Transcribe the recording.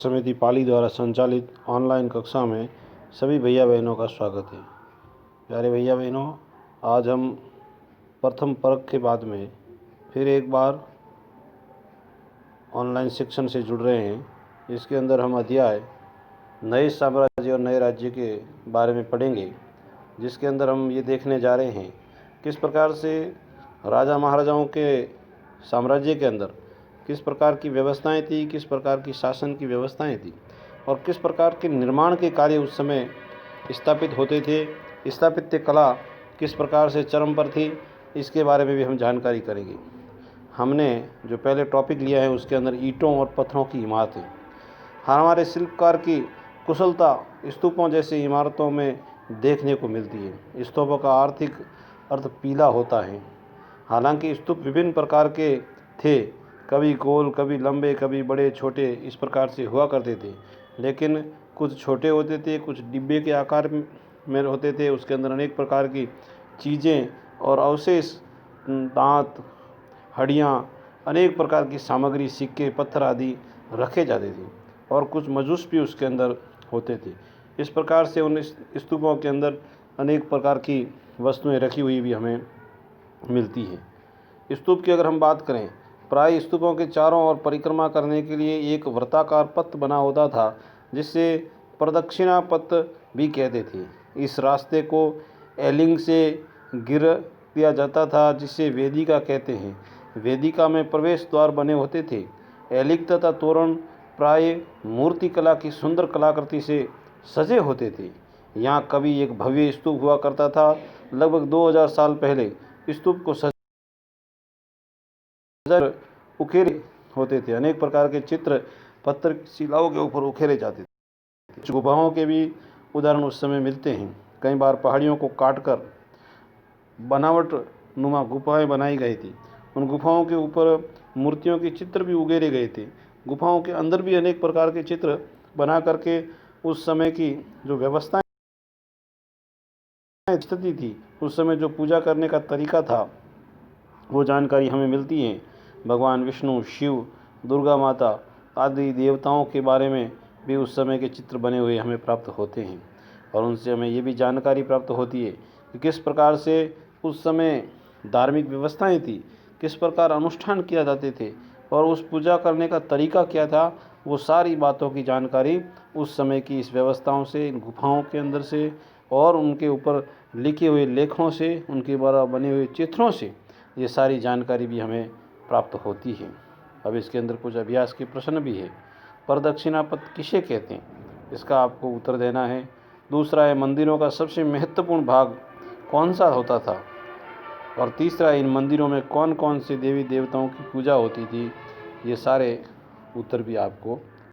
समिति पाली द्वारा संचालित ऑनलाइन कक्षा में सभी भैया बहनों का स्वागत है। प्यारे भैया बहनों, आज हम प्रथम परख के बाद में फिर एक बार ऑनलाइन शिक्षण से जुड़ रहे हैं। इसके अंदर हम अध्याय नए साम्राज्य और नए राज्य के बारे में पढ़ेंगे, जिसके अंदर हम ये देखने जा रहे हैं किस प्रकार से राजा महाराजाओं के साम्राज्य के अंदर किस प्रकार की व्यवस्थाएं थी, किस प्रकार की शासन की व्यवस्थाएं थी और किस प्रकार के निर्माण के कार्य उस समय स्थापित होते थे। स्थापत्य कला किस प्रकार से चरम पर थी, इसके बारे में भी हम जानकारी करेंगे। हमने जो पहले टॉपिक लिया है उसके अंदर ईंटों और पत्थरों की इमारत है। हमारे शिल्पकार की कुशलता स्तूपों जैसी इमारतों में देखने को मिलती है। स्तूपों का आर्थिक अर्थ पीला होता है। हालांकि स्तूप विभिन्न प्रकार के थे, कभी गोल, कभी लंबे, कभी बड़े छोटे, इस प्रकार से हुआ करते थे। लेकिन कुछ छोटे होते थे, कुछ डिब्बे के आकार में होते थे। उसके अंदर अनेक प्रकार की चीज़ें और अवशेष, दांत, हड्डियाँ, अनेक प्रकार की सामग्री, सिक्के, पत्थर आदि रखे जाते थे और कुछ मजूस भी उसके अंदर होते थे। इस प्रकार से उन स्तूपों के अंदर अनेक प्रकार की वस्तुएं रखी हुई भी हमें मिलती हैं। स्तूप की अगर हम बात करें, प्राय स्तूपों के चारों ओर परिक्रमा करने के लिए एक वृत्ताकार पथ बना होता था, जिससे प्रदक्षिणा पथ भी कहते थे। इस रास्ते को एलिंग से गिर दिया जाता था, जिसे वेदिका कहते हैं। वेदिका में प्रवेश द्वार बने होते थे। एलिंग तथा तोरण प्राय मूर्तिकला की सुंदर कलाकृति से सजे होते थे। यहाँ कभी एक भव्य स्तूप हुआ करता था। लगभग 2000 साल पहले स्तूप को उकेरे होते थे। अनेक प्रकार के चित्र पत्थर की शिलाओं के ऊपर उकेरे जाते थे। कुछ गुफाओं के भी उदाहरण उस समय मिलते हैं। कई बार पहाड़ियों को काटकर बनावट नुमा गुफाएं बनाई गई थी। उन गुफाओं के ऊपर मूर्तियों के चित्र भी उकेरे गए थे। गुफाओं के अंदर भी अनेक प्रकार के चित्र बना करके उस समय की जो व्यवस्थाएं स्थिति थी, उस समय जो पूजा करने का तरीका था, वो जानकारी हमें मिलती है। भगवान विष्णु, शिव, दुर्गा माता आदि देवताओं के बारे में भी उस समय के चित्र बने हुए हमें प्राप्त होते हैं और उनसे हमें ये भी जानकारी प्राप्त होती है कि किस प्रकार से उस समय धार्मिक व्यवस्थाएं थी, किस प्रकार अनुष्ठान किया जाते थे और उस पूजा करने का तरीका क्या था। वो सारी बातों की जानकारी उस समय की इस व्यवस्थाओं से, इन गुफाओं के अंदर से और उनके ऊपर लिखे हुए लेखों से, उनके द्वारा बने हुए चित्रों से ये सारी जानकारी भी हमें प्राप्त होती है। अब इसके अंदर कुछ अभ्यास के प्रश्न भी है। प्रदक्षिणा पथ किसे कहते हैं, इसका आपको उत्तर देना है। दूसरा है, मंदिरों का सबसे महत्वपूर्ण भाग कौन सा होता था। और तीसरा, इन मंदिरों में कौन कौन से देवी देवताओं की पूजा होती थी। ये सारे उत्तर भी आपको